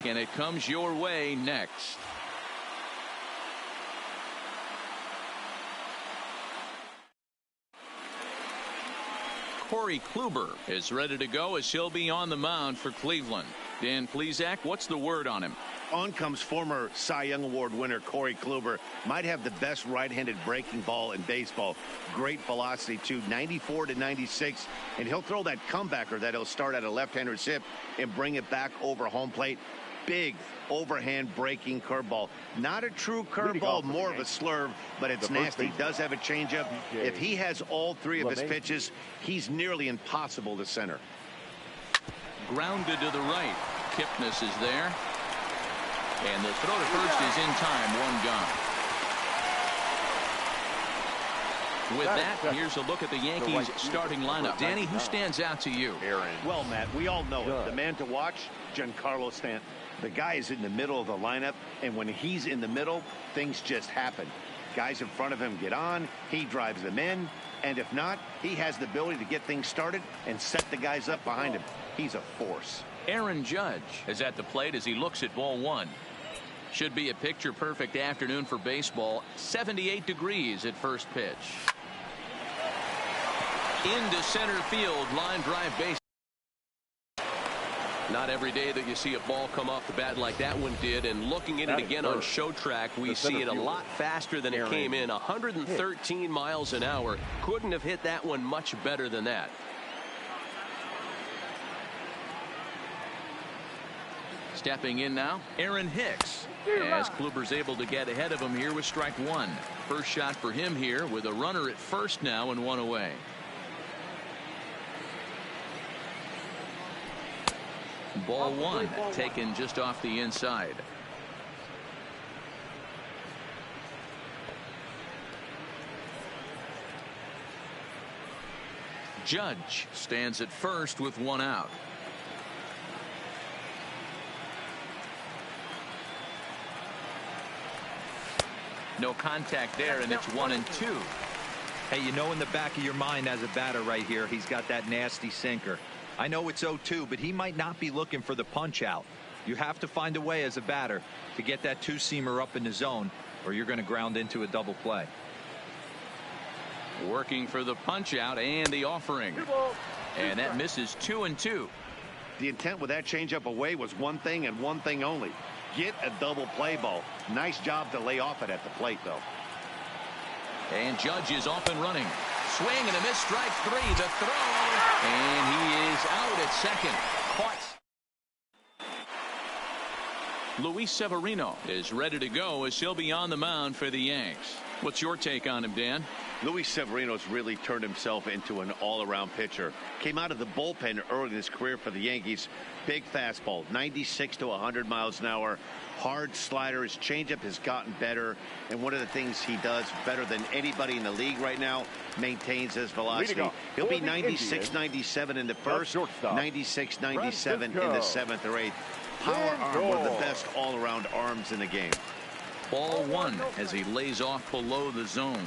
And it comes your way next. Corey Kluber is ready to go as he'll be on the mound for Cleveland. Dan Plesac, what's the word on him? On comes former Cy Young Award winner Corey Kluber. Might have the best right-handed breaking ball in baseball. Great velocity too, 94 to 96, and he'll throw that comebacker that he'll start at a left-hander's hip and bring it back over home plate. Big overhand breaking curveball. Not a true curveball, more of a slurve, but it's nasty. Does have a changeup. If he has all three of his pitches, he's nearly impossible to center. Grounded to the right. Kipnis is there. And the throw to first is in time. One gone. With that, here's a look at the Yankees starting lineup. Danny, who stands out to you? Well, Matt, we all know it. The man to watch, Giancarlo Stanton. The guy is in the middle of the lineup, and when he's in the middle, things just happen. Guys in front of him get on, he drives them in, and if not, he has the ability to get things started and set the guys up behind him. He's a force. Aaron Judge is at the plate as he looks at ball one. Should be a picture-perfect afternoon for baseball. 78 degrees at first pitch. Into center field, line drive base. Not every day that you see a ball come off the bat like that one did, and looking at it again on show track, we see it a lot faster than it came in. 113 miles an hour. Couldn't have hit that one much better than that. Stepping in now, Aaron Hicks, as Kluber's able to get ahead of him here with strike one. First shot for him here with a runner at first now and one away. Ball one, taken just off the inside. Judge stands at first with one out. No contact there, and it's 1-2. Hey, you know in the back of your mind as a batter right here, he's got that nasty sinker. I know it's 0-2, but he might not be looking for the punch out. You have to find a way as a batter to get that two-seamer up in the zone, or you're going to ground into a double play. Working for the punch out and the offering. And that misses 2-2. The intent with that changeup away was one thing and one thing only. Get a double play ball. Nice job to lay off it at the plate, though. And Judge is off and running. Swing and a miss, strike three. The throw. And he is out at second. Caught. Luis Severino is ready to go as he'll be on the mound for the Yanks. What's your take on him, Dan? Luis Severino's really turned himself into an all-around pitcher. Came out of the bullpen early in his career for the Yankees. Big fastball, 96 to 100 miles an hour. Hard slider. His changeup has gotten better. And one of the things he does better than anybody in the league right now, maintains his velocity. He'll be 96, 97 in the first, 96, 97 in the seventh or eighth. Power arm, one of the best all-around arms in the game. Ball one as he lays off below the zone.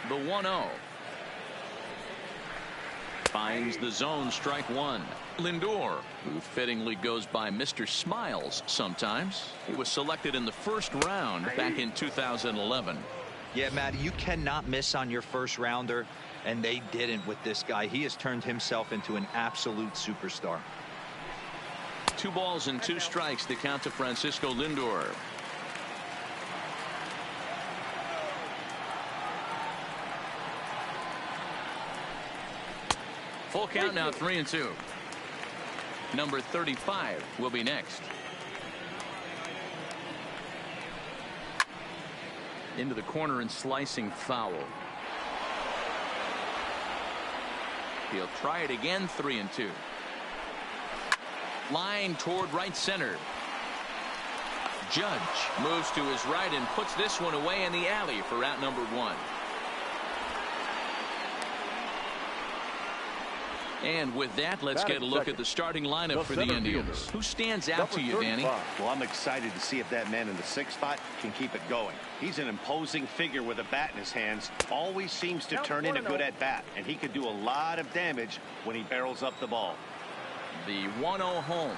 The 1-0. Finds the zone, strike one. Lindor, who fittingly goes by Mr. Smiles sometimes. He was selected in the first round back in 2011. Yeah, Matt, you cannot miss on your first rounder, and they didn't with this guy. He has turned himself into an absolute superstar. 2 balls and 2 strikes to count to Francisco Lindor. Full count now, 3-2. Number 35 will be next. Into the corner and slicing foul. He'll try it again, 3-2. Line toward right center. Judge moves to his right and puts this one away in the alley for out number 1. And with that, let's get a look at the starting lineup for the Indians. Who stands out to you, Danny? Well, I'm excited to see if that man in the 6th spot can keep it going. He's an imposing figure with a bat in his hands. Always seems to turn in a good at-bat, and he could do a lot of damage when he barrels up the ball. The 1-0 home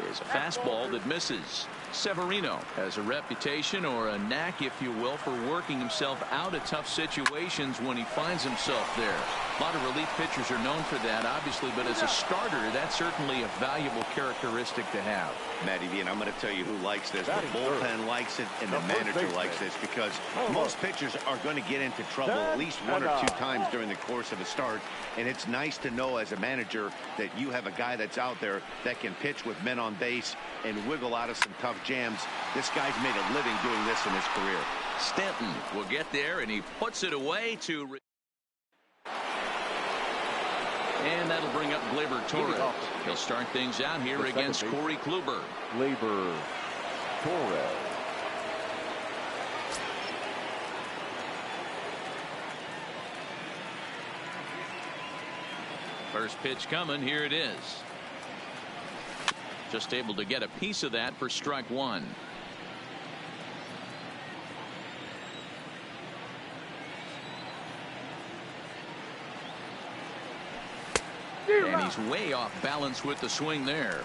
is a fastball that misses. Severino has a reputation, or a knack, if you will, for working himself out of tough situations when he finds himself there. A lot of relief pitchers are known for that, obviously, but as a starter, that's certainly a valuable characteristic to have. Matty V, and I'm going to tell you who likes this. The bullpen likes it, and the manager likes this, because most pitchers are going to get into trouble at least 1 or 2 times during the course of a start, and it's nice to know as a manager that you have a guy that's out there that can pitch with men on base and wiggle out of some tough jams. This guy's made a living doing this in his career. Stanton will get there, and he puts it away to... And that'll bring up Gleyber Torres. He'll start things out here against Corey Kluber. Gleyber Torres. First pitch coming. Here it is. Just able to get a piece of that for strike 1. And he's way off balance with the swing there.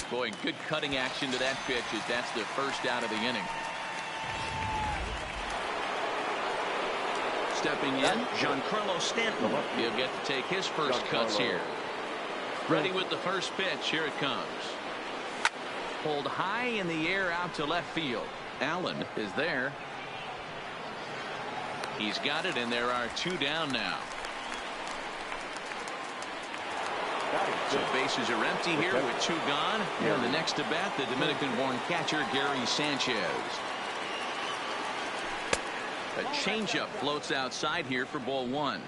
Boy, good cutting action to that pitch, as that's the first out of the inning. Stepping in, Giancarlo Stanton. He'll get to take his first cuts here. Ready with the first pitch. Here it comes. Pulled high in the air out to left field. Allen is there. He's got it, and there are 2 down now. So bases are empty here with 2 gone. And the next to bat, the Dominican-born catcher Gary Sanchez. A changeup floats outside here for ball 1.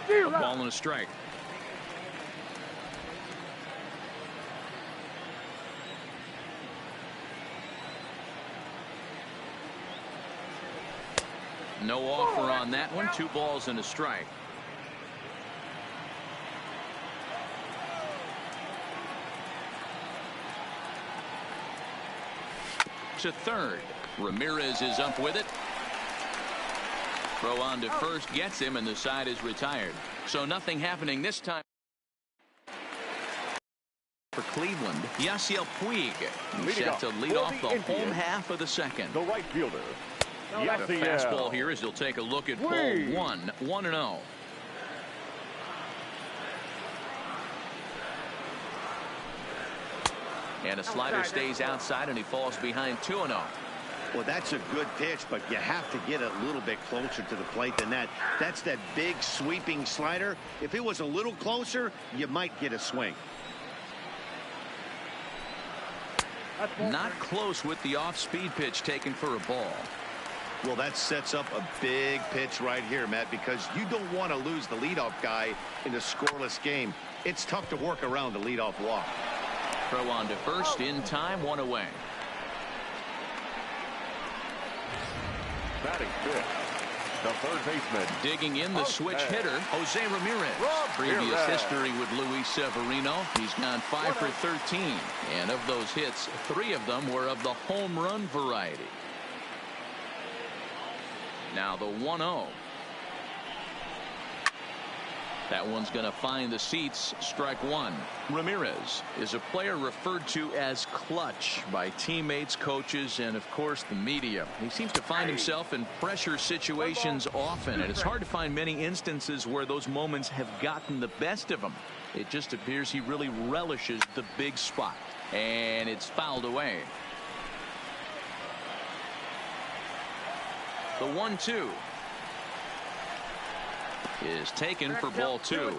A ball and a strike. No offer on that one. 2 balls and a strike. To third. Ramirez is up with it. Throw on to first gets him, and the side is retired. So nothing happening this time for Cleveland. Yasiel Puig. He's set to lead off the home half of the second. The right fielder. The fastball here as he'll take a look at ball 1. 1-0. And a slider stays outside, and he falls behind 2-0. Well, that's a good pitch, but you have to get a little bit closer to the plate than that. That's that big sweeping slider. If it was a little closer, you might get a swing. Not close with the off-speed pitch taken for a ball. Well, that sets up a big pitch right here, Matt, because you don't want to lose the leadoff guy in a scoreless game. It's tough to work around the leadoff walk. Throw on to first in time, 1 away. Batting fifth, the third baseman. Digging in the switch hitter, Jose Ramirez. Previous history with Luis Severino. He's gone 5 for 13. And of those hits, 3 of them were of the home run variety. Now the 1-0. That one's going to find the seats. Strike 1. Ramirez is a player referred to as clutch by teammates, coaches, and of course the media. He seems to find himself in pressure situations often, and it's hard to find many instances where those moments have gotten the best of him. It just appears he really relishes the big spot, and it's fouled away. The 1-2 is taken for ball 2.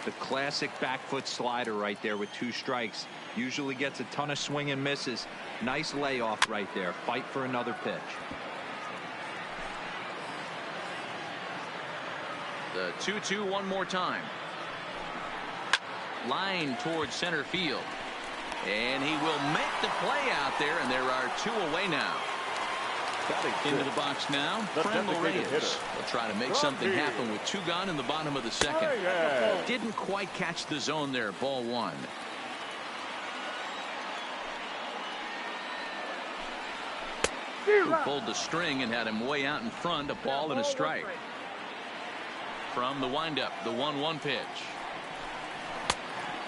The classic back foot slider right there with 2 strikes. Usually gets a ton of swing and misses. Nice layoff right there. Fight for another pitch. The 2-2 one more time. Line towards center field. And he will make the play out there, and there are 2 away now. Into the box now, Franmil Reyes will try to make something happen with 2 gone in the bottom of the second. Didn't quite catch the zone there. Ball 1. Who pulled the string and had him way out in front. A ball and a strike. From the windup, the 1-1 pitch.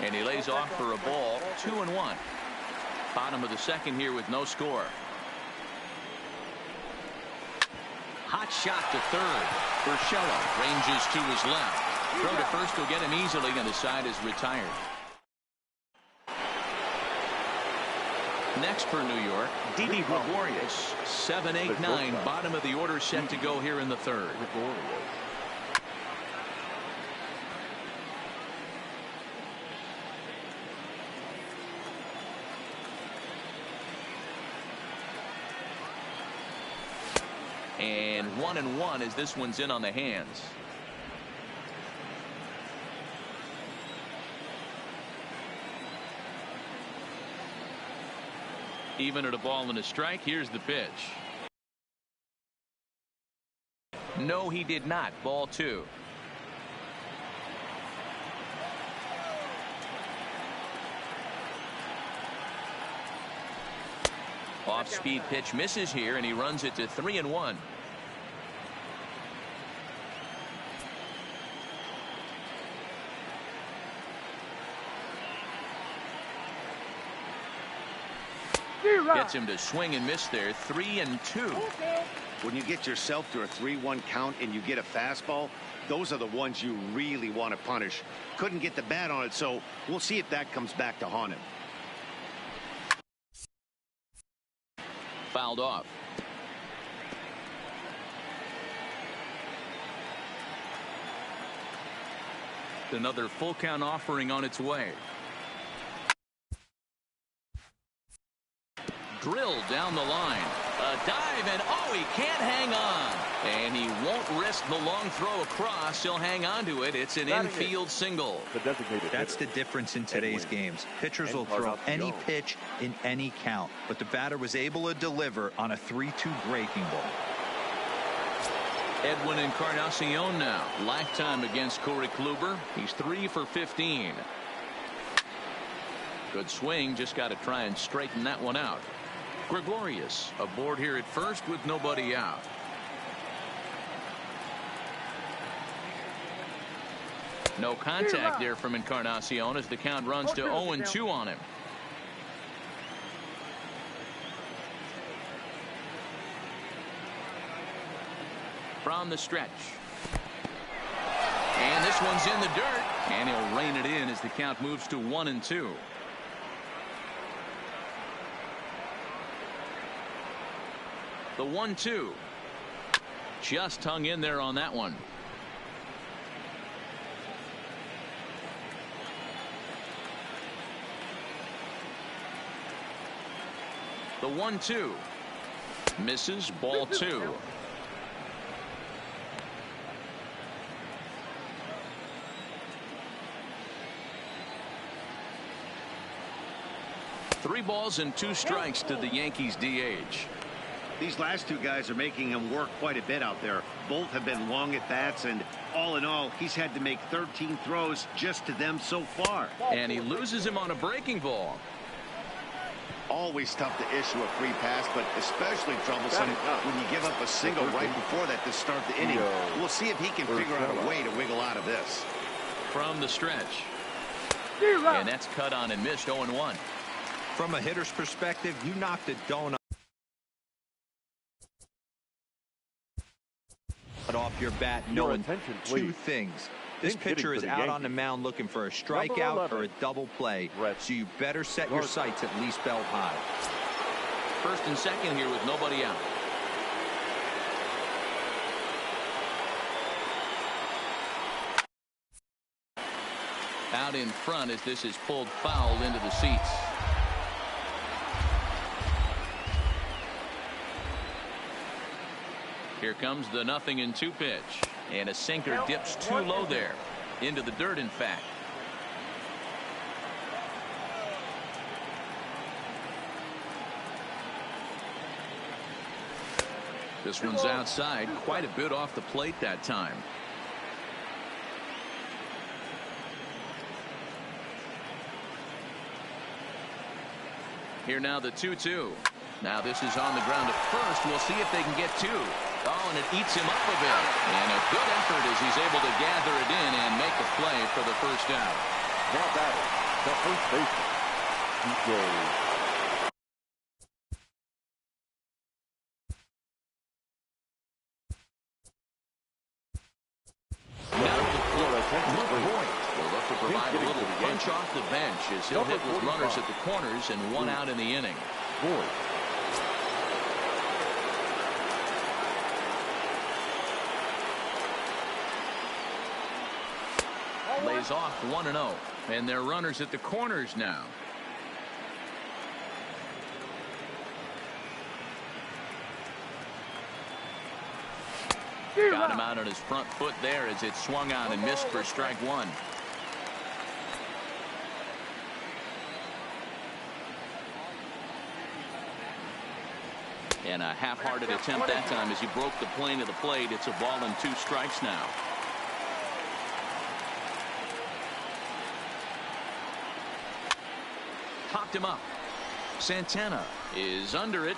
And he lays off for a ball. 2-1. Bottom of the second here with no score. Hot shot to third. Urshela ranges to his left. Throw to first will get him easily, and the side is retired. Next for New York, Didi Gregorius. 7, 8, 9. Bottom of the order set to go here in the third. And 1-1 as this one's in on the hands. Even at a ball and a strike. Here's the pitch. No, he did not. Ball 2. Off-speed pitch misses here, and he runs it to 3-1. Gets him to swing and miss there. 3-2. When you get yourself to a 3-1 count and you get a fastball, those are the ones you really want to punish. Couldn't get the bat on it, so we'll see if that comes back to haunt him. Fouled off. Another full count offering on its way. Drilled down the line. A dive, and oh, he can't hang on. And he won't risk the long throw across. He'll hang on to it. It's an infield single. That's the difference in today's games. Pitchers will throw any pitch in any count, but the batter was able to deliver on a 3-2 breaking ball. Edwin Encarnacion now. Lifetime against Corey Kluber. He's 3 for 15. Good swing. Just got to try and straighten that one out. Gregorius aboard here at first with nobody out. No contact there from Encarnacion as the count runs to 0-2 on him. From the stretch. And this one's in the dirt. And he'll rein it in as the count moves to 1-2. The 1-2. Just hung in there on that one. The 1-2. Misses. Ball 2. Three balls and 2 strikes to the Yankees DH. These last 2 guys are making him work quite a bit out there. Both have been long at bats, and all in all, he's had to make 13 throws just to them so far. And he loses him on a breaking ball. Always tough to issue a free pass, but especially troublesome when you give up a single right before that to start the inning. We'll see if he can figure out a way to wiggle out of this. From the stretch. And that's cut on and missed. 0-1. From a hitter's perspective, you knocked a donut off your bat knowing 2 things. This pitcher is out on the mound looking for a strikeout or a double play, so you better set your sights at least belt high. First and second here with nobody out. Out in front as this is pulled foul into the seats. Here comes the 0-2 pitch. And a sinker dips too low there. Into the dirt, in fact. This one's outside, quite a bit off the plate that time. Here now the 2-2. Now this is on the ground at first. We'll see if they can get two. Oh, and it eats him up a bit. And a good effort as he's able to gather it in and make a play for the first down. Now batting, the first baseman, DJ. Will look to provide a little punch off the bench as he'll hit with runners at the corners and one out in the inning. Lays off 1-0, and they're runners at the corners now. Got him out on his front foot there as it swung on and missed for strike one. And a half-hearted attempt that time as he broke the plane of the plate. It's a ball and 2 strikes now. Popped him up. Santana is under it.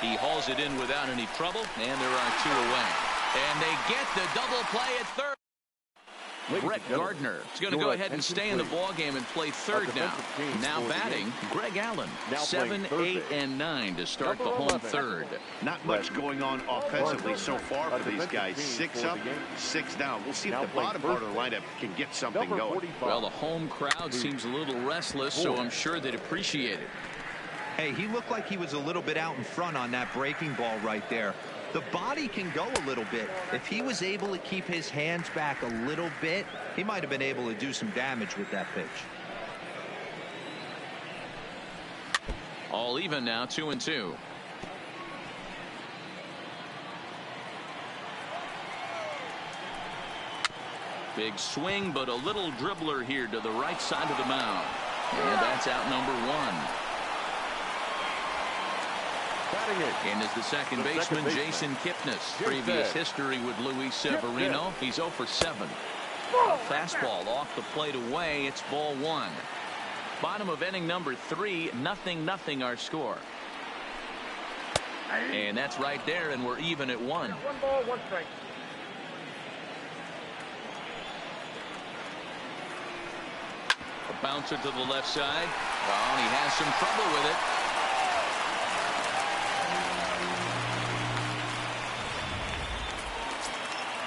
He hauls it in without any trouble, and there are 2 away. And they get the double play at third. Brett Gardner is going to go ahead and stay in the ballgame and play third now. Now batting, Greg Allen. 7, 8, and 9 to start the home third. Not much going on offensively so far for these guys. 6 up, 6 down. We'll see if the bottom part of the lineup can get something going. Well, the home crowd seems a little restless, so I'm sure they'd appreciate it. Hey, he looked like he was a little bit out in front on that breaking ball right there. The body can go a little bit. If he was able to keep his hands back a little bit, he might have been able to do some damage with that pitch. All even now, 2-2. Big swing, but a little dribbler here to the right side of the mound. And that's out number 1. In is the second baseman, Jason Kipnis. Previous history with Luis Severino. He's 0 for 7. A fastball off the plate away. It's ball 1. Bottom of inning number 3. 0-0 our score. And that's right there, and we're even at 1. 1 ball, 1 strike. A bouncer to the left side. Oh, and he has some trouble with it.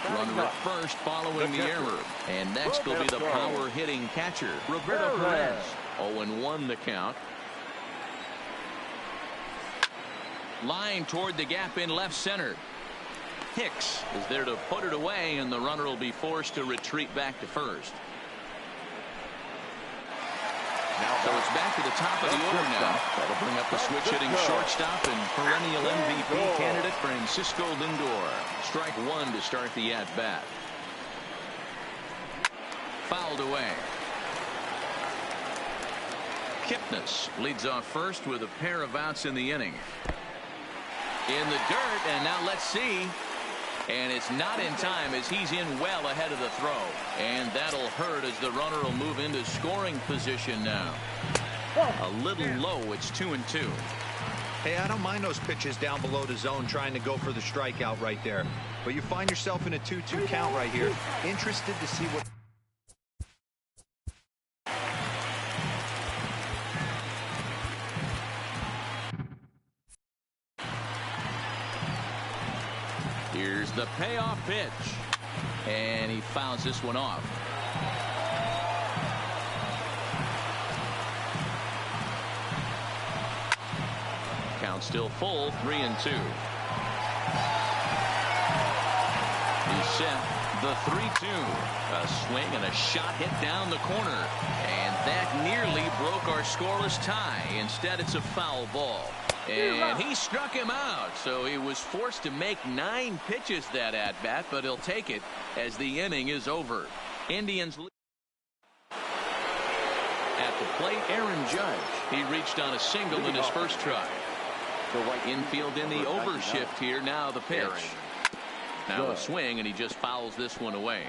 Runner at first following the error. And next will be the power-hitting catcher, Roberto Perez. 0-1 the count. Line toward the gap in left center. Hicks is there to put it away, and the runner will be forced to retreat back to first. So it's back to the top of the order now. That'll bring up the switch-hitting shortstop and perennial MVP candidate Francisco Lindor. Strike 1 to start the at-bat. Fouled away. Kipnis leads off first with a pair of outs in the inning. In the dirt, and now let's see. And it's not in time as he's in well ahead of the throw. And that'll hurt as the runner will move into scoring position now. A little low. It's 2-2. Hey, I don't mind those pitches down below the zone trying to go for the strikeout right there. But you find yourself in a 2-2 count right here. Interested to see what... Here's the payoff pitch. And he fouls this one off. Count still full, 3-2. He's set, the 3-2. A swing and a shot hit down the corner. And that nearly broke our scoreless tie. Instead, it's a foul ball. And he struck him out, so he was forced to make 9 pitches that at bat, but he'll take it as the inning is over. Indians lead. At the plate, Aaron Judge. He reached on a single in his first try. Infield in the overshift here. Now the pitch. Now a swing, and he just fouls this one away.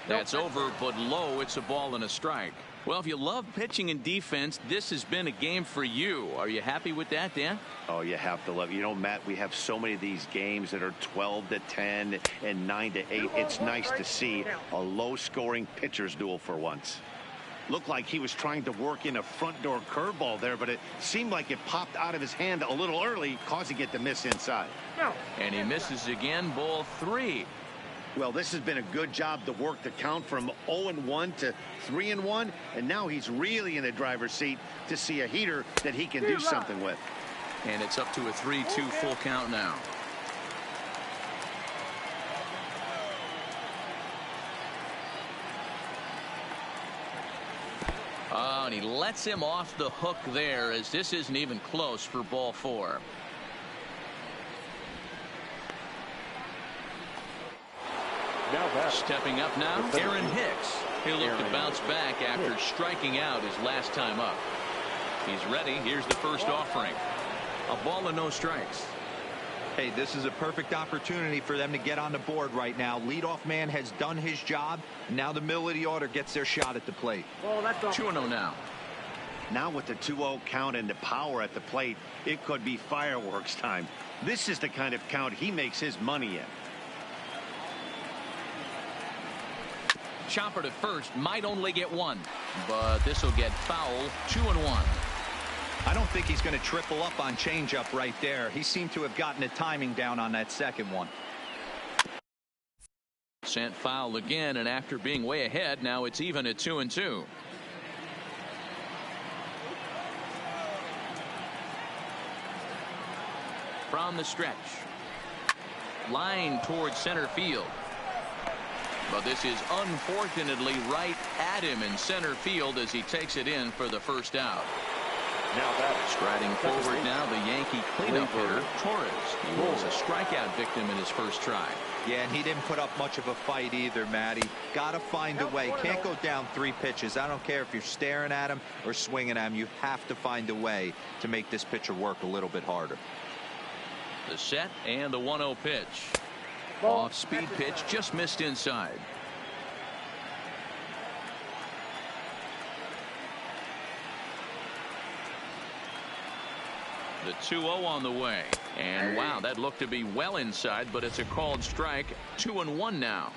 That's over, but low. It's a ball and a strike. Well, if you love pitching and defense, this has been a game for you. Are you happy with that, Dan? Oh, you have to love it. You know, Matt, we have so many of these games that are 12-10 and 9-8. It's nice to see a low-scoring pitcher's duel for once. Looked like he was trying to work in a front door curveball there, but it seemed like it popped out of his hand a little early, causing it to miss inside. And he misses again. Ball 3. Well, this has been a good job to work the count from 0-1 to 3-1, and now he's really in the driver's seat to see a heater that he can do something with. And it's up to a 3-2 full count now. Oh, and he lets him off the hook there, as this isn't even close for ball 4. Stepping up now, Aaron Hicks. He'll look to bounce back after striking out his last time up. He's ready. Here's the first offering. A ball and no strikes. Hey, this is a perfect opportunity for them to get on the board right now. Leadoff man has done his job. Now the middle of the order gets their shot at the plate. 2-0 now. Now with the 2-0 count and the power at the plate, it could be fireworks time. This is the kind of count he makes his money in. Chopper to first, might only get 1, but this will get foul. 2-1. I don't think he's going to triple up on changeup right there. He seemed to have gotten the timing down on that second one. Sent foul again, and after being way ahead, now it's even at 2-2. From the stretch, line towards center field. But this is unfortunately right at him in center field as he takes it in for the first out. Striding forward now, the Yankee cleanup hitter, Torres. He was a strikeout victim in his first try. Yeah, and he didn't put up much of a fight either, Matty. Got to find a way. Can't go down 3 pitches. I don't care if you're staring at him or swinging at him. You have to find a way to make this pitcher work a little bit harder. The set and the 1-0 pitch. Off speed pitch, just missed inside. The 2-0 on the way. And wow, that looked to be well inside, but it's a called strike. 2-1 now.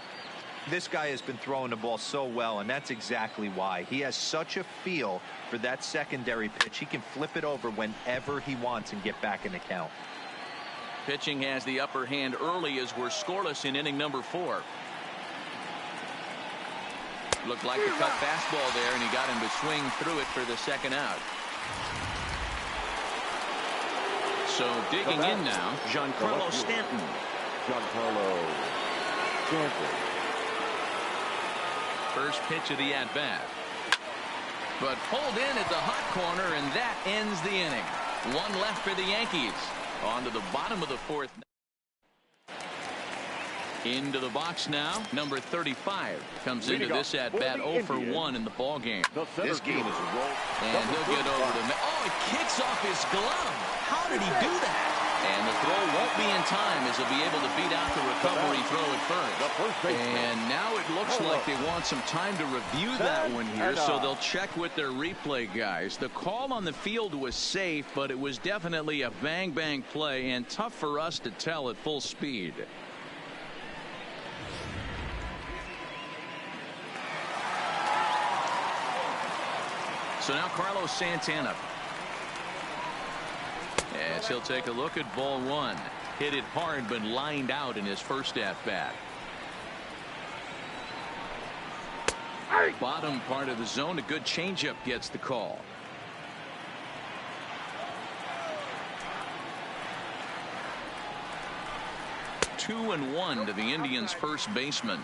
This guy has been throwing the ball so well, and that's exactly why. He has such a feel for that secondary pitch. He can flip it over whenever he wants and get back in the count. Pitching has the upper hand early as we're scoreless in inning number 4. Looked like a cut fastball there, and he got him to swing through it for the second out. So digging in now, Giancarlo Stanton. First pitch of the at-bat. But pulled in at the hot corner, and that ends the inning. 1 left for the Yankees. On to the bottom of the 4th. Into the box now. Number 35 comes into this at bat 0 for 1 in the ball game. This game is a roll. And he'll get over the. Oh, he kicks off his glove. How did he do that? And the throw won't be in time as he'll be able to beat out the recovery throw at first. And now it looks like they want some time to review that one here, so they'll check with their replay guys. The call on the field was safe, but it was definitely a bang-bang play and tough for us to tell at full speed. So now Carlos Santana. As he'll take a look at ball 1. Hit it hard, but lined out in his first at-bat. Bottom part of the zone, a good changeup gets the call. Two and 1 to the Indians' first baseman.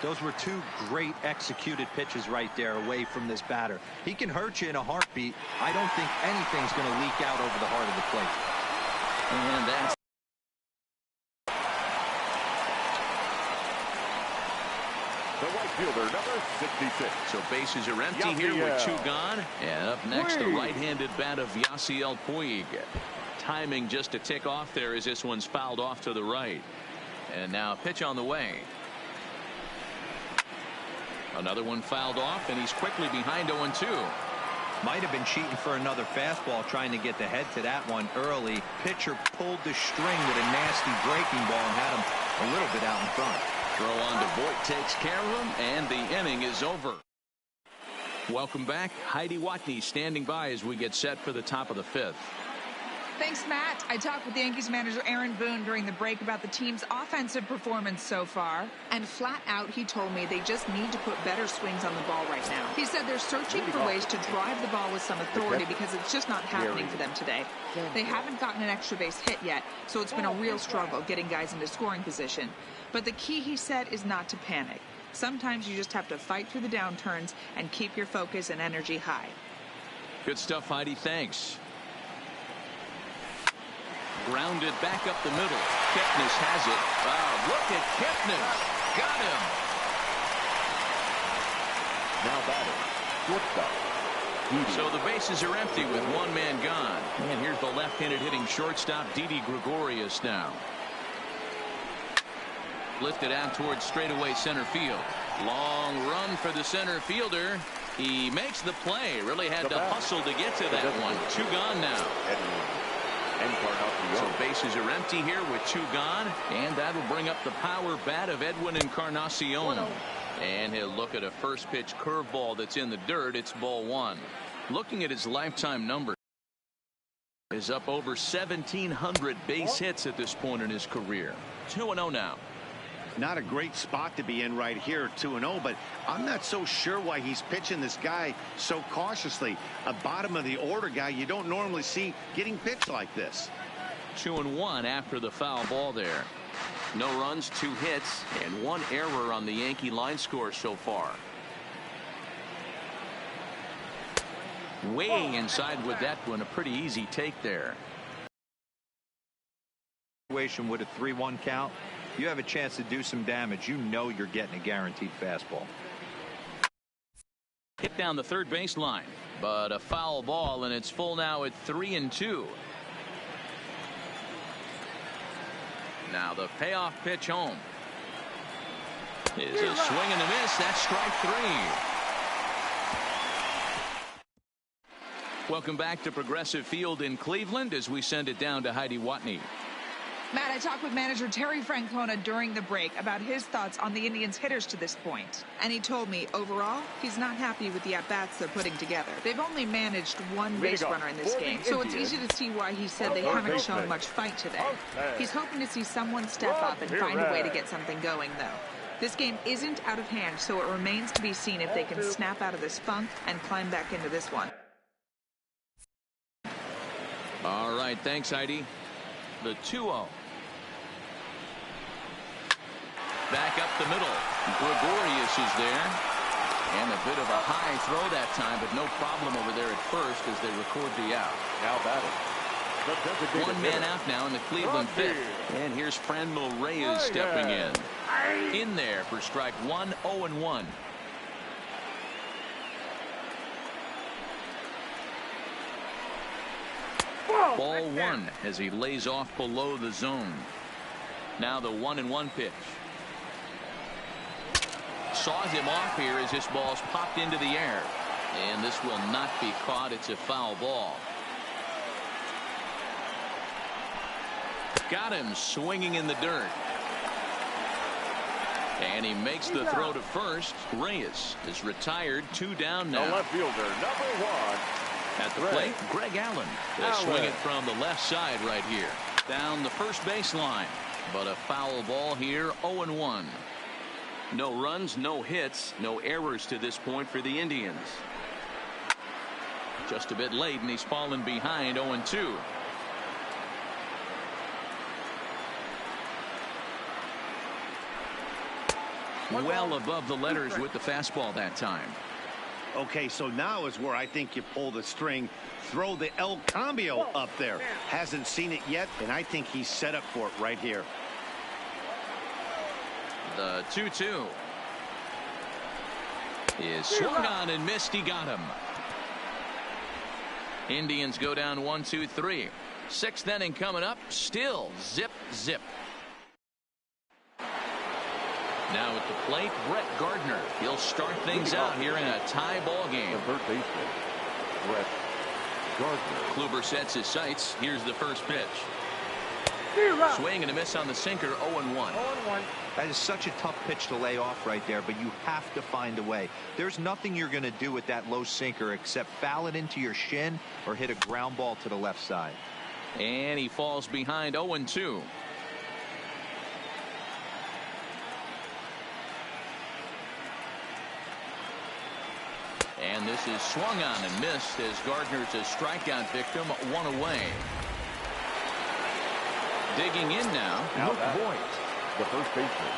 Those were two great executed pitches right there away from this batter. He can hurt you in a heartbeat. I don't think anything's going to leak out over the heart of the plate. And that's the right fielder, number 66. so bases are empty here with two gone. And up next, the right-handed bat of Yasiel Puig. Timing just a tick off there as this one's fouled off to the right. And now a pitch on the way. Another one fouled off, and he's quickly behind 0-2. Might have been cheating for another fastball, trying to get the head to that one early. Pitcher pulled the string with a nasty breaking ball and had him a little bit out in front. Throw on to Voit takes care of him, and the inning is over. Welcome back. Heidi Watney standing by as we get set for the top of the fifth. Thanks, Matt. I talked with Yankees manager Aaron Boone during the break about the team's offensive performance so far. And flat out, he told me they just need to put better swings on the ball right now. He said they're searching for ways to drive the ball with some authority because it's just not happening for them today. They haven't gotten an extra base hit yet, so it's been a real struggle getting guys into scoring position. But the key, he said, is not to panic. Sometimes you just have to fight through the downturns and keep your focus and energy high. Good stuff, Heidi. Thanks. Grounded back up the middle. Kipnis has it. Wow, look at Kipnis. Got him. Now batting, shortstop. So the bases are empty with one man gone. And here's the left-handed hitting shortstop, Didi Gregorius now. Lifted out towards straightaway center field. Long run for the center fielder. He makes the play. Really had to hustle to get to that one. Two gone now. So bases are empty here with two gone, and that'll bring up the power bat of Edwin Encarnacion. And he'll look at a first pitch curveball that's in the dirt. It's ball one. Looking at his lifetime numbers, is up over 1,700 base hits at this point in his career. 2-0 now. Not a great spot to be in right here, 2-0, but I'm not so sure why he's pitching this guy so cautiously. A bottom of the order guy you don't normally see getting pitched like this. 2-1 after the foul ball there. No runs, 2 hits, and 1 error on the Yankee line score so far. Way inside with that one. A pretty easy take there. With a 3-1 count, you have a chance to do some damage. You know you're getting a guaranteed fastball. Hit down the third baseline, but a foul ball, and it's full now at 3-2. Now the payoff pitch home is a swing and a miss. That's strike 3. Welcome back to Progressive Field in Cleveland as we send it down to Heidi Watney. Matt, I talked with manager Terry Francona during the break about his thoughts on the Indians' hitters to this point. And he told me, overall, he's not happy with the at-bats they're putting together. They've only managed one base runner in this game, so it's easy to see why he said they haven't shown much fight today. He's hoping to see someone step up and find a way to get something going, though. This game isn't out of hand, so it remains to be seen if they can snap out of this funk and climb back into this one. All right, thanks, Heidi. The 2-0. Back up the middle. Gregorius is there. And a bit of a high throw that time, but no problem over there at first as they record the out. Now batting. One man out now in the Cleveland fifth. And here's Franmil Reyes stepping in. In there for strike 1, 0-1. Ball 1 as he lays off below the zone. Now the 1-1 pitch. Saw him off here as this ball's popped into the air. And this will not be caught. It's a foul ball. Got him swinging in the dirt. And he makes the throw to first. Reyes is retired. 2 down now. The left fielder, number 1. At the plate, Greg Allen. They'll swing it from the left side right here. Down the first baseline. But a foul ball here, 0-1. No runs, no hits, no errors to this point for the Indians. Just a bit late, and he's fallen behind 0-2. Well above the letters with the fastball that time. Okay, so now is where I think you pull the string, throw the El Cambio up there. Hasn't seen it yet, and I think he's set up for it right here. The 2-2 is swung on and missed. He got him. Indians go down 1-2-3. Sixth inning coming up. Still zip, zip. Now at the plate, Brett Gardner. He'll start things out here in a tie ball game. The third baseman, Brett Gardner. Kluber sets his sights. Here's the first pitch. Swing and a miss on the sinker. 0-1. That is such a tough pitch to lay off right there, but you have to find a way. There's nothing you're going to do with that low sinker except foul it into your shin or hit a ground ball to the left side. And he falls behind. 0-2. And this is swung on and missed as Gardner's a strikeout victim. One away. Digging in now. Luke Voigt, the first baseman.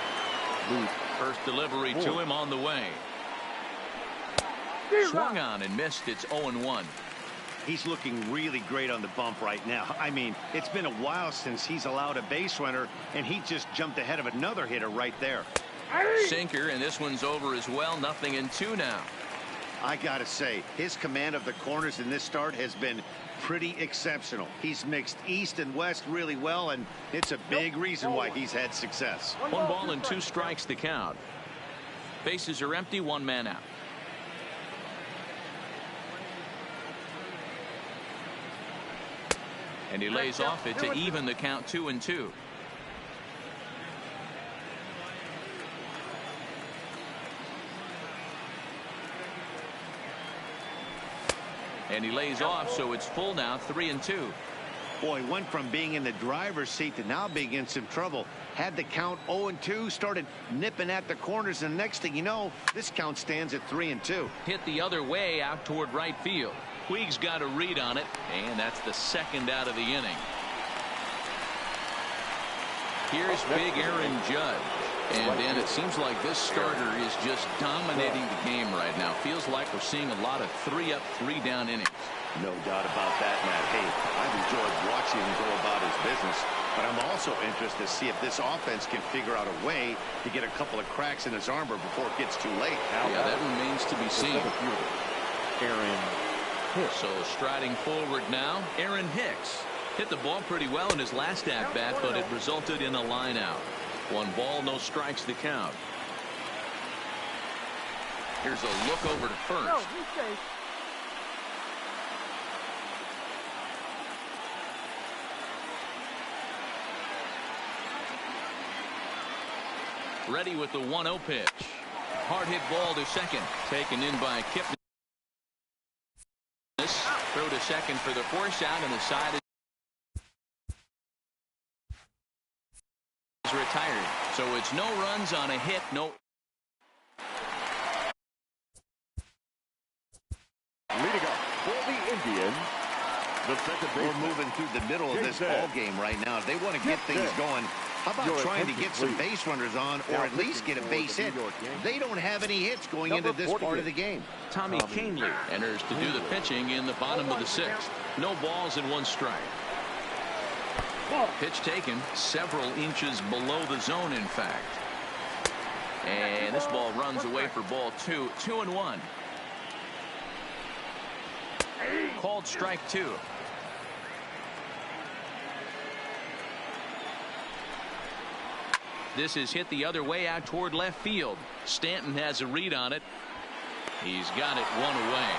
Luke. First delivery to him on the way. Swung on and missed. It's 0-1. He's looking really great on the bump right now. I mean, it's been a while since he's allowed a base runner, and he just jumped ahead of another hitter right there. Sinker, and this one's over as well. 0-2 now. I gotta say, his command of the corners in this start has been pretty exceptional. He's mixed east and west really well, and it's a big reason why he's had success. 1 ball and 2 strikes the count. Bases are empty. 1 man out. And he lays off it to even the count. 2-2. And he lays off, so it's full now. 3-2. Boy, went from being in the driver's seat to now being in some trouble. Had the count 0-2, started nipping at the corners, and next thing you know, this count stands at 3-2. Hit the other way out toward right field. Puig's got a read on it, and that's the second out of the inning. Here's big Aaron Judge. And then it seems like this starter is just dominating the game right now. Feels like we're seeing a lot of 3-up, 3-down innings. No doubt about that, Matt. Hey, I've enjoyed watching him go about his business, but I'm also interested to see if this offense can figure out a way to get a couple of cracks in his armor before it gets too late. Yeah, that remains to be seen. Aaron Hicks. So striding forward now, Aaron Hicks. Hit the ball pretty well in his last at-bat, but it resulted in a line out. 1 ball, no strikes the count. Here's a look over to first. Ready with the 1-0 pitch. Hard hit ball to second. Taken in by Kipnis. Throw to second for the force out, and the side is retired. So it's no runs on a hit. No. Leading up for the Indians, the second baseman. We're moving through the middle of this ball game right now. If they want to get things going, how about trying to get some base runners on, or at least get a base hit? They don't have any hits going into this part of the game. Tommy Canely enters to do the pitching in the bottom of the 6th. No balls and 1 strike. Pitch taken several inches below the zone, in fact. And this ball runs away for ball 2. 2-1. Called strike 2. This is hit the other way out toward left field. Stanton has a read on it. He's got it 1 away.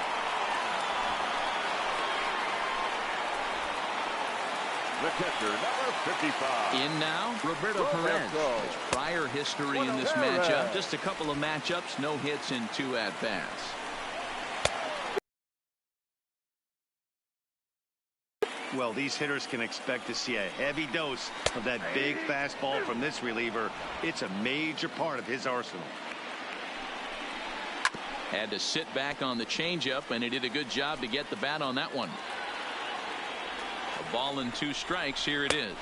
The catcher, number 55. In now, Roberto Perez. His prior history in this matchup, just a couple of matchups, no hits in 2 at-bats. Well, these hitters can expect to see a heavy dose of that big fastball from this reliever. It's a major part of his arsenal. Had to sit back on the changeup, and he did a good job to get the bat on that one. A ball and 2 strikes. Here it is.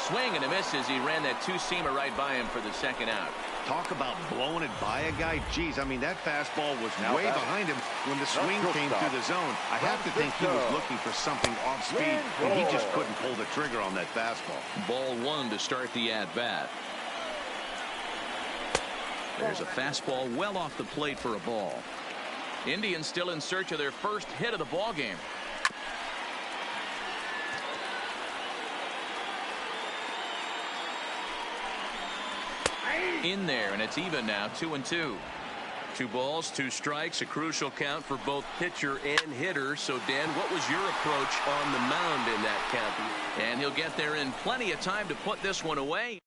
Swing and a miss as he ran that two-seamer right by him for the second out. Talk about blowing it by a guy. Geez, I mean, that fastball was way behind him when the swing came through the zone. I have to think he was looking for something off speed, and he just couldn't pull the trigger on that fastball. Ball one to start the at-bat. There's a fastball well off the plate for a ball. Indians still in search of their first hit of the ball game. In there, and it's even now, 2-2. 2 balls, 2 strikes, a crucial count for both pitcher and hitter. So, Dan, what was your approach on the mound in that count? And he'll get there in plenty of time to put this one away.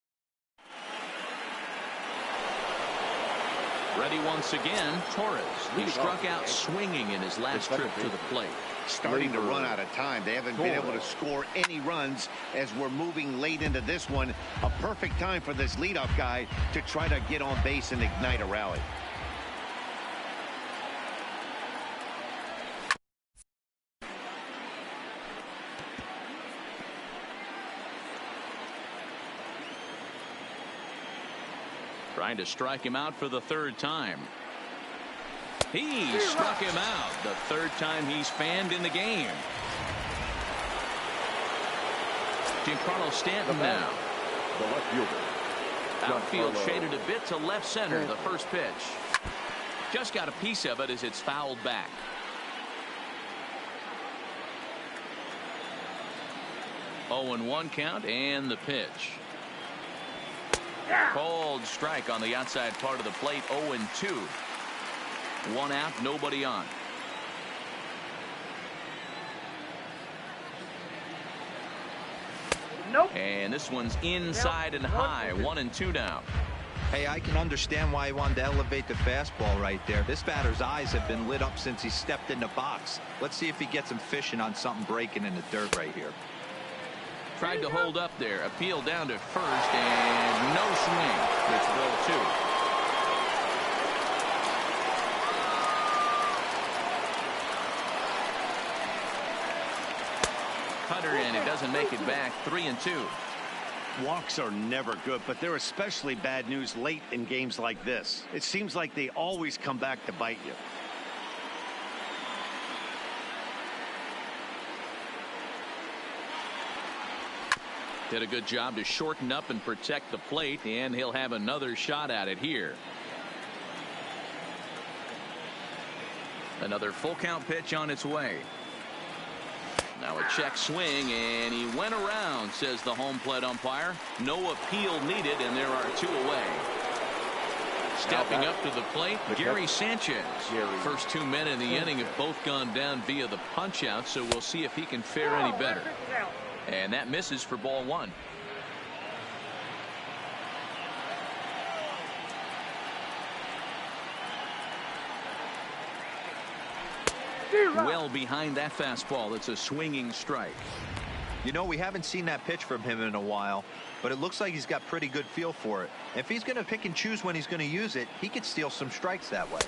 Ready once again, Torres. He struck out swinging in his last trip to the plate. Starting to run out of time. They haven't been able to score any runs as we're moving late into this one. A perfect time for this leadoff guy to try to get on base and ignite a rally. Trying to strike him out for the 3rd time. He struck him out the 3rd time he's fanned in the game. Giancarlo Stanton now. The left fielder. Outfield shaded a bit to left center. The first pitch. Just got a piece of it as it's fouled back. Oh, and 1 count and the pitch. Cold strike on the outside part of the plate. 0-2. 1 out, nobody on. Nope. And this one's inside and high. 1-2 now. Hey, I can understand why he wanted to elevate the fastball right there. This batter's eyes have been lit up since he stepped in the box. Let's see if he gets him fishing on something breaking in the dirt right here. Tried to hold up there. Appeal down to first, and no swing. It's ball 2. Cutter, and it doesn't make it back. 3-2. Walks are never good, but they're especially bad news late in games like this. It seems like they always come back to bite you. Did a good job to shorten up and protect the plate, and he'll have another shot at it here. Another full count pitch on its way. Now a check swing, and he went around, says the home plate umpire. No appeal needed, and there are 2 away. Stepping up to the plate, Gary Sanchez. First 2 men in the inning have both gone down via the punch out, so we'll see if he can fare any better. And that misses for ball 1. Well behind that fastball. It's a swinging strike. You know, we haven't seen that pitch from him in a while, but it looks like he's got pretty good feel for it. If he's going to pick and choose when he's going to use it, he could steal some strikes that way.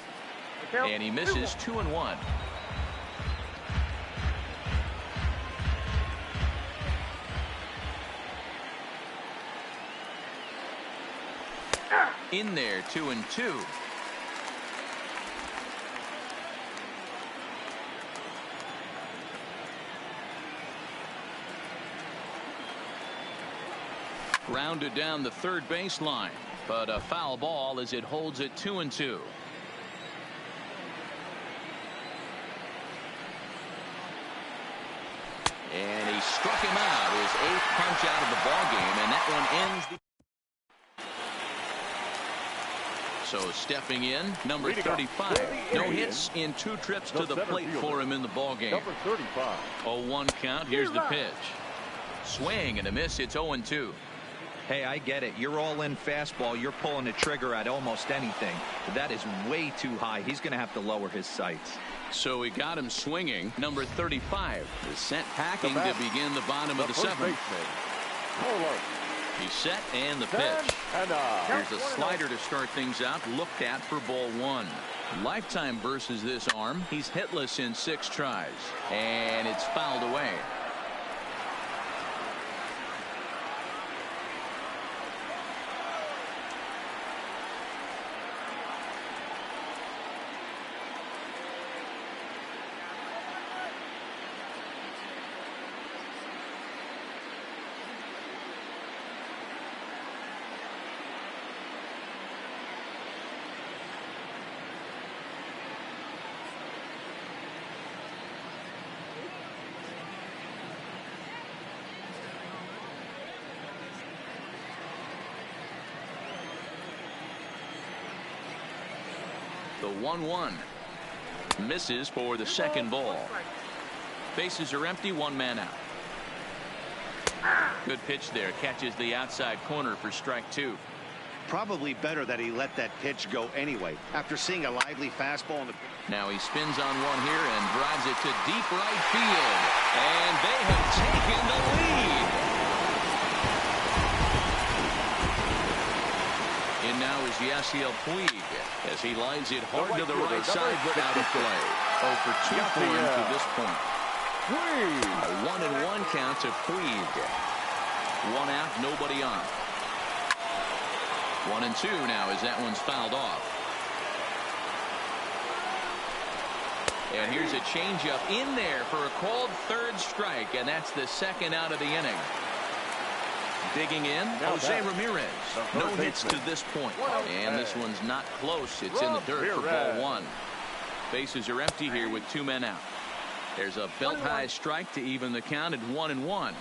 And he misses 2-1. In there, 2-2. Rounded down the 3rd baseline, but a foul ball as it holds it 2-2. And he struck him out, his 8th punch out of the ball game, and that one ends the. So stepping in, number 35. No hits in 2 trips to the plate for him in the ball game. Number 35. 0-1 count. Here's the pitch. Swing and a miss. It's 0-2. Hey, I get it. You're all in fastball. You're pulling the trigger at almost anything. But that is way too high. He's going to have to lower his sights. So we got him swinging. Number 35 is sent packing to begin the bottom of the 7th. He's set, and the pitch. Here's a slider to start things out. Looked at for ball 1. Lifetime versus this arm. He's hitless in 6 tries, and it's fouled away. The 1-1 misses for the second ball. Bases are empty, one man out. Good pitch there, catches the outside corner for strike two. Probably better that he let that pitch go anyway. After seeing a lively fastball in the... Now he spins on one here and drives it to deep right field. And they have taken the lead. In now is Yasiel Puig as he lines it hard to the right side but out of play. 0 for 2 for him to this point. A 1-1 count to Puig. One out, nobody on. 1-2 now as that one's fouled off. And here's a changeup in there for a called third strike, and that's the second out of the inning. Digging in, Jose Ramirez. No hits to this point. And this one's not close. It's in the dirt for ball one. Bases are empty here with 2 men out. There's a belt-high strike to even the count at 1-1.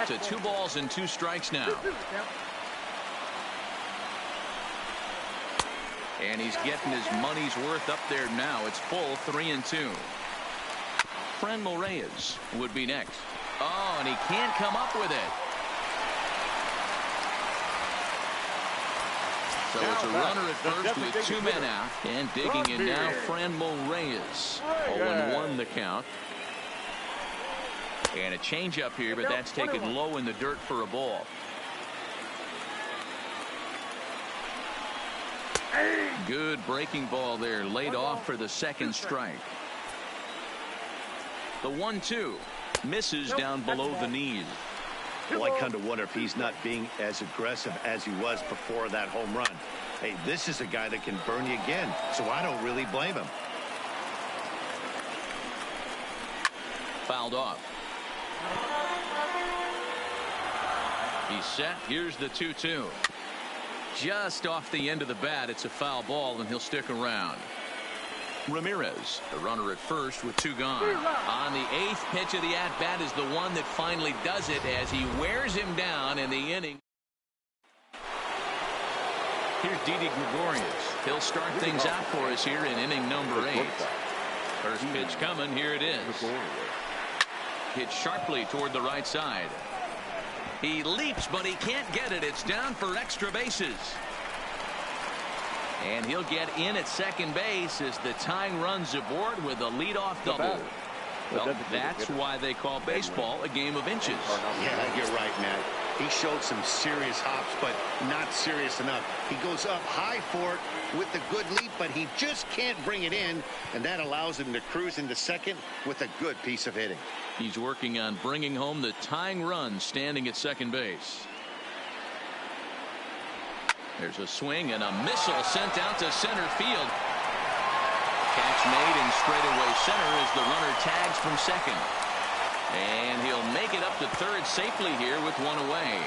To 2 balls and 2 strikes now. And he's getting his money's worth up there now. It's full 3-2. Franmil Reyes would be next. Oh, and he can't come up with it. So it's a runner at first with 2 men out. And digging in now, Franmil Reyes. 0-1 the count. And a changeup here, but that's taken low in the dirt for a ball. Good breaking ball there, laid off for the second strike. The 1-2 misses down below the knees. Well, I kind of wonder if he's not being as aggressive as he was before that home run. Hey, this is a guy that can burn you again, so I don't really blame him. Fouled off. He's set. Here's the 2-2. Just off the end of the bat. It's a foul ball, and he'll stick around. Ramirez, the runner at first with 2 gone. On the 8th pitch of the at-bat is the one that finally does it as he wears him down in the inning. Here's Didi Gregorius. He'll start things out for us here in inning number 8. First pitch coming. Here it is. Hit sharply toward the right side. He leaps, but he can't get it. It's down for extra bases. And he'll get in at second base as the tying runs aboard with a leadoff double. Well, that's why they call baseball a game of inches. Yeah, you're right, Matt. He showed some serious hops, but not serious enough. He goes up high for it with a good leap, but he just can't bring it in, and that allows him to cruise into second with a good piece of hitting. He's working on bringing home the tying run standing at second base. There's a swing and a missile sent out to center field. Catch made in straightaway center as the runner tags from second. And he'll make it up to third safely here with 1 away.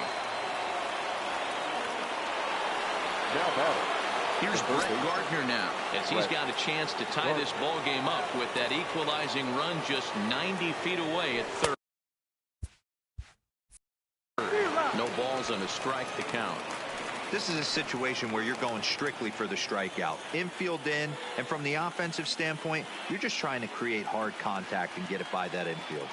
Here's Brett Gardner now as he's got a chance to tie this ball game up with that equalizing run just 90 feet away at third. No balls and a strike to count. This is a situation where you're going strictly for the strikeout. Infield in, and from the offensive standpoint, you're just trying to create hard contact and get it by that infield.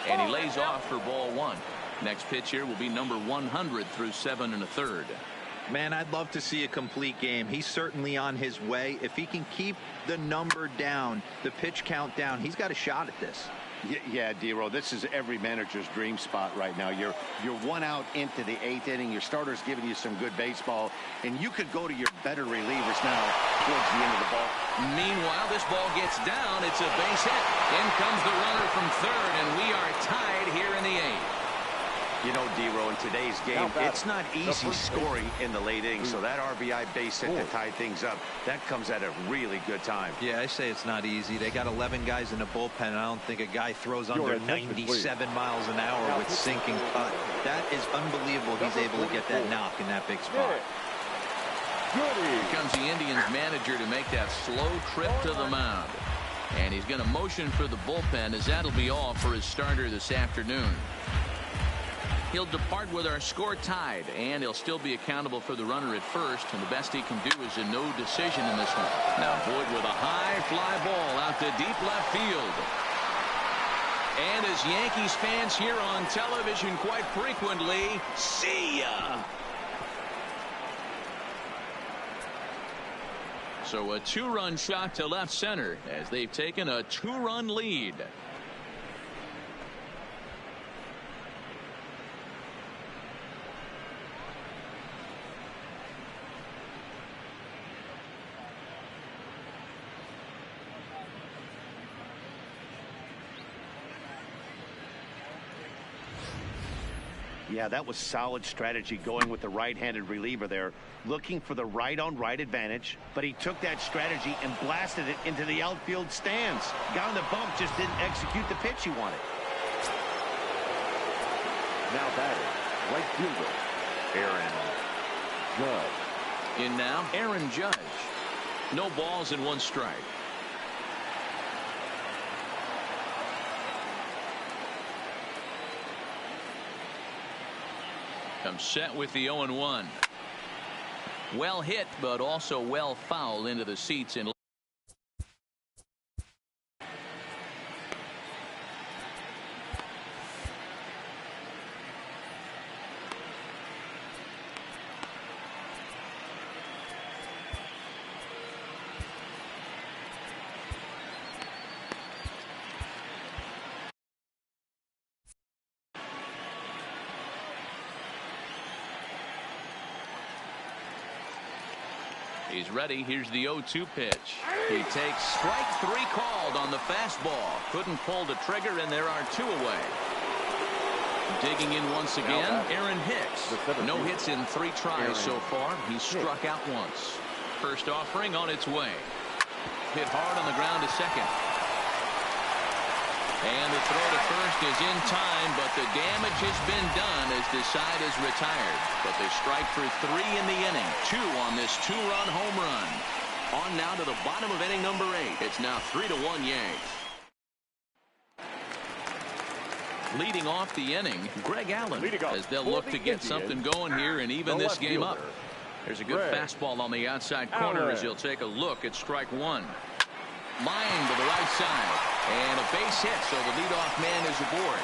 And he lays off for ball 1. Next pitch here will be number 100 through 7 1/3. Man, I'd love to see a complete game. He's certainly on his way. If he can keep the number down, the pitch count down, he's got a shot at this. Yeah, D-Roll, this is every manager's dream spot right now. You're 1 out into the 8th inning. Your starter's giving you some good baseball, and you could go to your better relievers now towards the end of the ball. Meanwhile, this ball gets down. It's a base hit. In comes the runner from third, and we are tied here in the 8th. You know, D-Roll, in today's game, it's not easy scoring in the late innings, so that RBI base hit to tie things up, that comes at a really good time. Yeah, I say it's not easy. They got 11 guys in the bullpen, and I don't think a guy throws under 97 miles an hour with sinking cut. That is unbelievable. He's able to get that knock in that big spot. Here comes the Indians manager to make that slow trip to the mound. And he's going to motion for the bullpen as that'll be all for his starter this afternoon. He'll depart with our score tied, and he'll still be accountable for the runner at first, and the best he can do is a no decision in this one. Now Boyd with a high fly ball out to deep left field. And as Yankees fans hear on television quite frequently, see ya! So a two-run shot to left center as they've taken a two-run lead. Yeah, that was solid strategy going with the right-handed reliever there, looking for the right-on-right advantage, but he took that strategy and blasted it into the outfield stands. Guy on the bump just didn't execute the pitch he wanted. Now batting, right fielder, Aaron Judge. In now, Aaron Judge. No balls and one strike. Comes set with the 0-1. Well hit, but also well fouled into the seats in. He's ready. Here's the 0-2 pitch. He takes strike three called on the fastball. Couldn't pull the trigger, and there are two away. Digging in once again, Aaron Hicks. No hits in 3 tries so far. He's struck out once. First offering on its way. Hit hard on the ground to second. And the throw to first is in time, but the damage has been done as the side is retired. But they strike for 3 in the inning. 2 on this 2-run home run. On now to the bottom of inning number 8. It's now 3-1 Yanks. Leading off the inning, Greg Allen, as they'll look to get something going here and even this game up. There's a good fastball on the outside corner as he'll take a look at strike 1. Line to the right side. And a base hit, so the leadoff man is aboard.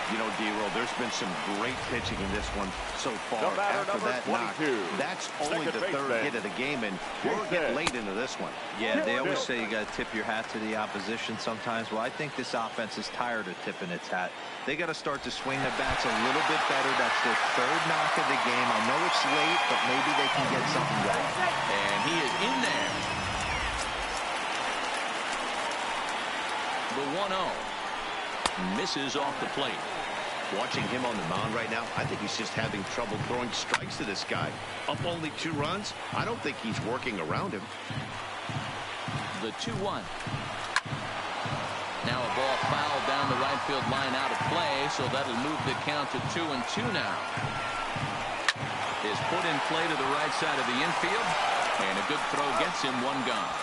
You know, D-Roll, there's been some great pitching in this one so far. After that knock, that's only the third hit of the game, and we're getting late into this one. Yeah, they always say you got to tip your hat to the opposition sometimes. Well, I think this offense is tired of tipping its hat. They got to start to swing the bats a little bit better. That's their third knock of the game. I know it's late, but maybe they can get something going. And he is in there. The 1-0 misses off the plate. Watching him on the mound right now, I think he's just having trouble throwing strikes to this guy. Up only 2 runs. I don't think he's working around him. The 2-1. Now a ball fouled down the right field line out of play, so that'll move the count to 2-2 now. Is put in play to the right side of the infield, and a good throw gets him 1 gone.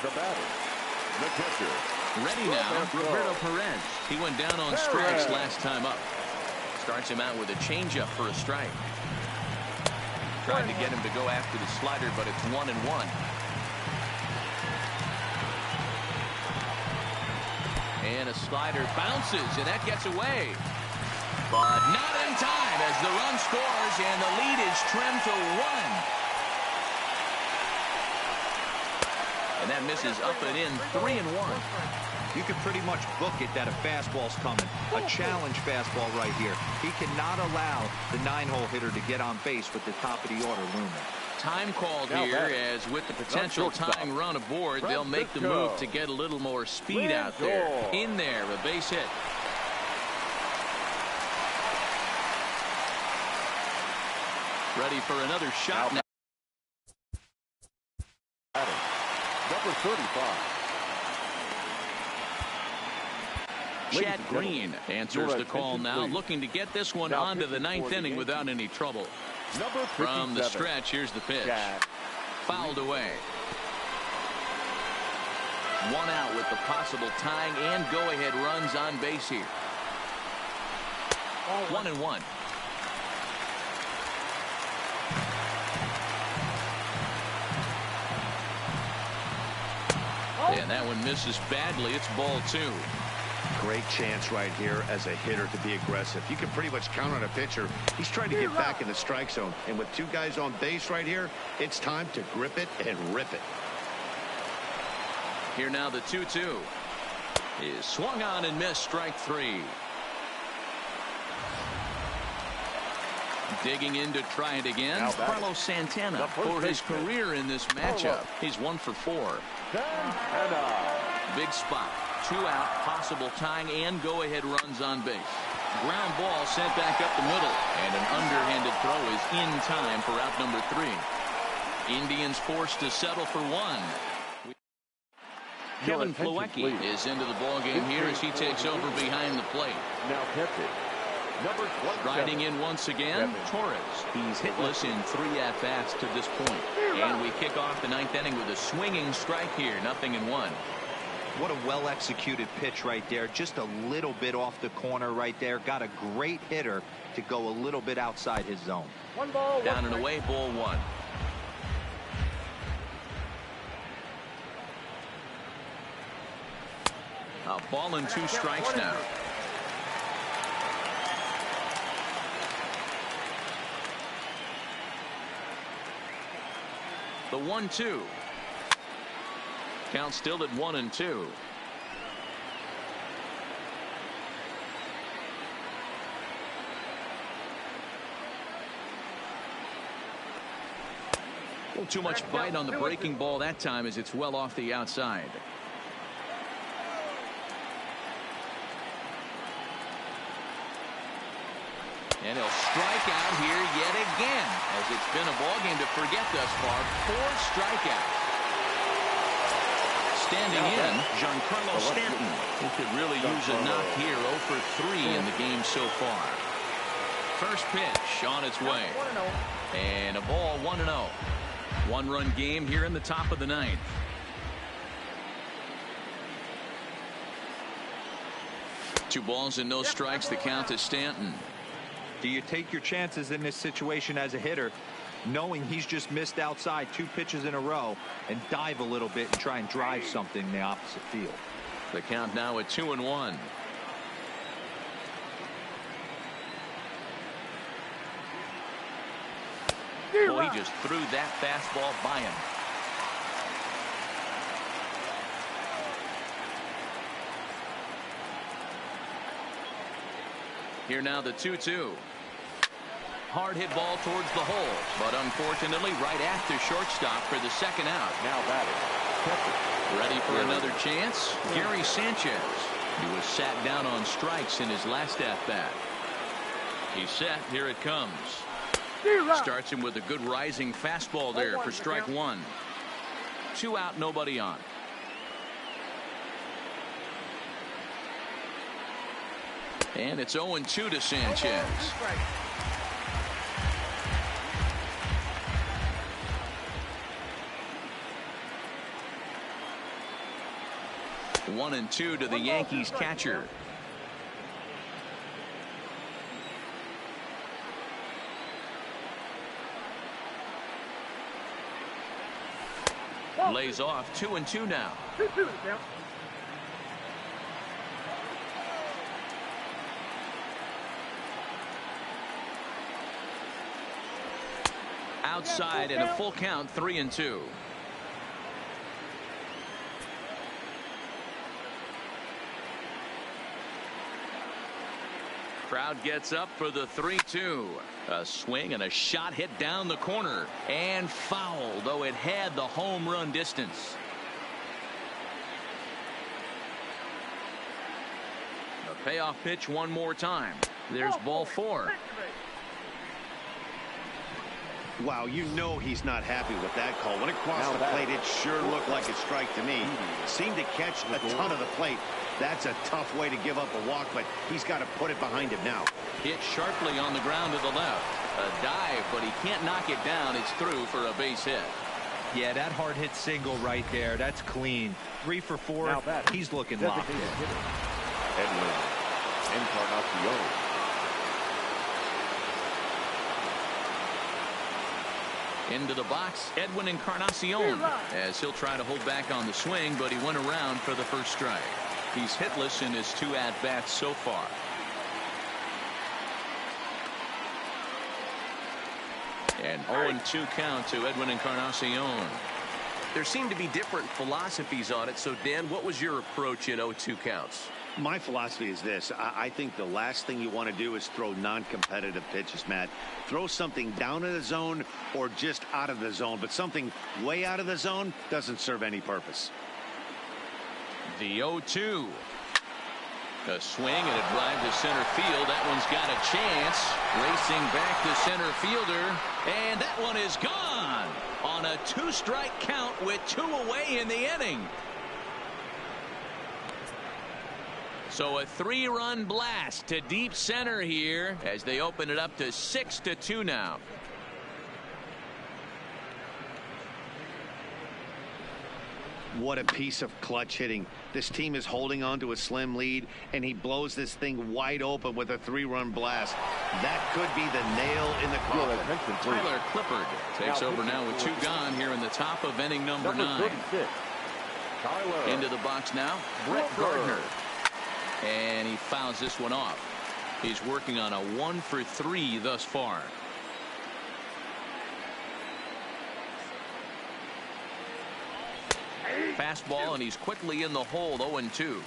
The batter, the catcher. Ready now, Roberto Perez. He went down on strikes last time up. Starts him out with a changeup for a strike. Tried to get him to go after the slider, but it's 1-1. And a slider bounces, and that gets away. But not in time as the run scores, and the lead is trimmed to 1. And that misses up and in, 3-1. You can pretty much book it that a fastball's coming. A challenge fastball right here. He cannot allow the 9-hole hitter to get on base with the top of the order looming. Time called here, as with the potential tying run aboard, they'll make the move to get a little more speed out there. In there, a base hit. Ready for another shot now. Number 35. Chad Green answers the call now, looking to get this one onto the 9th inning without any trouble. From the stretch, here's the pitch. Fouled away. One out with the possible tying and go-ahead runs on base here. 1-1. And that one misses badly. It's ball 2. Great chance right here as a hitter to be aggressive. You can pretty much count on a pitcher. He's trying to get back in the strike zone. And with 2 guys on base right here, it's time to grip it and rip it. Here now the 2-2 is swung on and missed. Strike 3. Digging in to try it again. Carlos Santana for his career in this matchup. He's 1 for 4. Big spot. 2 out, possible tying and go-ahead runs on base. Ground ball sent back up the middle, and an underhanded throw is in time for out number 3. Indians forced to settle for 1. Kevin Plawecki is into the ballgame here as he takes over behind the plate. Now catching. Riding in once again, Torres. He's hitless in 3 at-bats to this point. And we kick off the 9th inning with a swinging strike here, 0-1. What a well-executed pitch right there. Just a little bit off the corner right there. Got a great hitter to go a little bit outside his zone. 1 ball, down and away, ball 1. A ball and 2 strikes now. The 1-2. Count still at 1-2. Well, too much bite on the breaking ball that time as it's well off the outside. And he'll strike out here yet again, as it's been a ballgame to forget thus far. 4 strikeouts. Standing in, Giancarlo Stanton. He could really use a knock here. 0 for 3 in the game so far. First pitch on its way. And a ball 1-0. 1-run game here in the top of the 9th. Two balls and no strikes. The count to Stanton. Do you take your chances in this situation as a hitter, knowing he's just missed outside 2 pitches in a row, and dive a little bit and try and drive something in the opposite field? The count now at 2-1. Well, he just threw that fastball by him. Here now the 2-2. Hard hit ball towards the hole, but unfortunately right at the shortstop for the 2nd out. Now batting. Ready for another chance? Gary Sanchez. He was sat down on strikes in his last at-bat. He's set. Here it comes. Starts him with a good rising fastball there for strike 1. 2 out, nobody on. And it's 0-2 to Sanchez. 1-2 to the Yankees catcher. Lays off. 2-2 now. Outside and a full count. 3-2. Crowd gets up for the 3-2. A swing and a shot hit down the corner and foul, though it had the home run distance. A payoff pitch one more time. There's ball 4. Wow, you know he's not happy with that call. When it crossed the plate, it sure looked like a strike to me. Seemed to catch a ton of the plate. That's a tough way to give up a walk, but he's got to put it behind him now. Hit sharply on the ground to the left. A dive, but he can't knock it down. It's through for a base hit. Yeah, that hard hit single right there. That's clean. 3 for 4. He's looking locked in. Edwin Encarnacion. Into the box, Edwin Encarnacion, as he'll try to hold back on the swing, but he went around for the first strike. He's hitless in his 2 at-bats so far. And 0-2 count to Edwin Encarnacion. There seem to be different philosophies on it. So, Dan, what was your approach in 0-2 counts? My philosophy is this. I think the last thing you want to do is throw non-competitive pitches, Matt. Throw something down in the zone or just out of the zone, but something way out of the zone doesn't serve any purpose. The 0-2. A swing and a drive to center field. That one's got a chance. Racing back to center fielder. And that one is gone on a 2-strike count with 2 away in the inning. So a 3-run blast to deep center here as they open it up to 6-2 now. What a piece of clutch hitting. This team is holding on to a slim lead, and he blows this thing wide open with a 3-run blast. That could be the nail in the coffin. Tyler Clippard takes over now with 2 gone here in the top of inning number 9. Into the box now, Brett Gardner. And he fouls this one off. He's working on a 1 for 3 thus far. Fastball, and he's quickly in the hole. 0-2.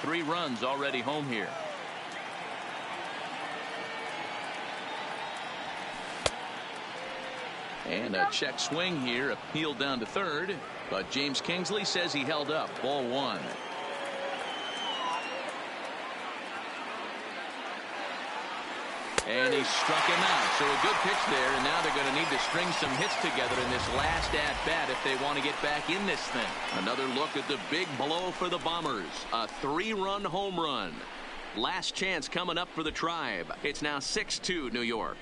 3 runs already home here. And a check swing here, appealed down to third, but James Kingsley says he held up. Ball 1. And he struck him out. So a good pitch there, and now they're going to need to string some hits together in this last at-bat if they want to get back in this thing. Another look at the big blow for the Bombers. A 3-run home run. Last chance coming up for the Tribe. It's now 6-2 New York.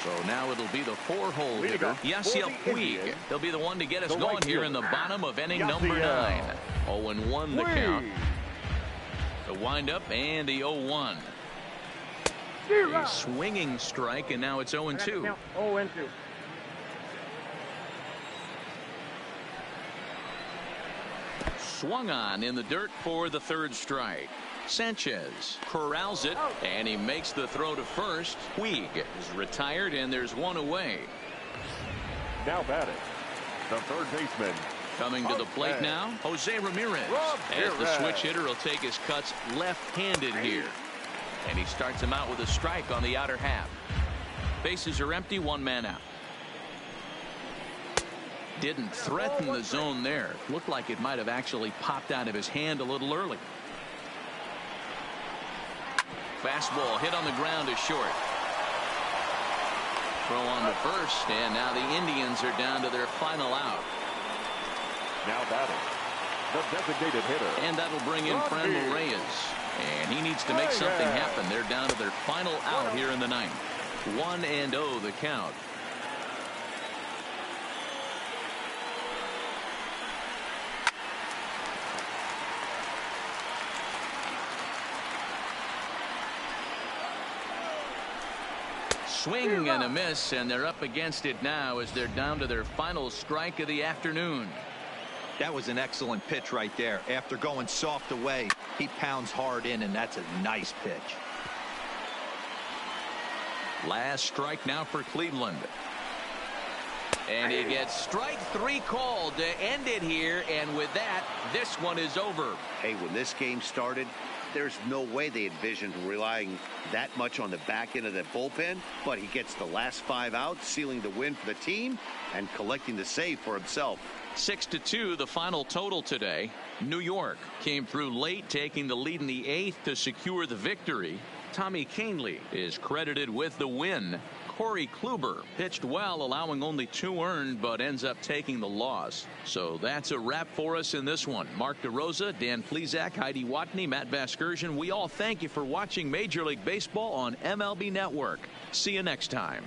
So now it'll be the 4-hole hitter, Yasiel Puig. He'll be the one to get us going here in the bottom of inning number 9. 0-1 the count. The windup and the 0-1. A swinging strike, and now it's 0-2. Swung on in the dirt for the 3rd strike. Sanchez corrals it, and he makes the throw to first. Puig is retired, and there's 1 away. Now batting, the 3rd baseman. Coming to the plate now, Jose Ramirez. As the switch hitter will take his cuts left-handed here. And he starts him out with a strike on the outer half. Bases are empty, 1 man out. Didn't threaten the zone there. Looked like it might have actually popped out of his hand a little early. Fastball hit on the ground is short. Throw on to first, and now the Indians are down to their final out. Now batting, the designated hitter. And that'll bring in Franmil Reyes. And he needs to make something happen. They're down to their final out here in the 9th. 1-0 the count. Swing and a miss, and they're up against it now as they're down to their final strike of the afternoon. That was an excellent pitch right there. After going soft away, he pounds hard in, and that's a nice pitch. Last strike now for Cleveland. And he gets strike 3 called to end it here, and with that, this one is over. Hey, when this game started, there's no way they envisioned relying that much on the back end of that bullpen, but he gets the last 5 outs, sealing the win for the team and collecting the save for himself. 6-2 the final total today. New York came through late, taking the lead in the 8th to secure the victory. Tommy Kahnle is credited with the win. Corey Kluber pitched well, allowing only 2 earned, but ends up taking the loss. So that's a wrap for us in this one. Mark DeRosa, Dan Plesac, Heidi Watney, Matt Vasgersian. We all thank you for watching Major League Baseball on MLB Network. See you next time.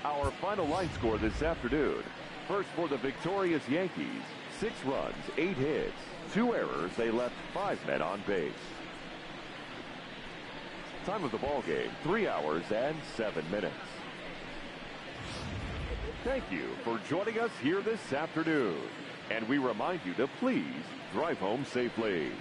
Our final line score this afternoon. First for the victorious Yankees, 6 runs, 8 hits, 2 errors. They left 5 men on base. Time of the ball game, 3 hours and 7 minutes. Thank you for joining us here this afternoon. And we remind you to please drive home safely.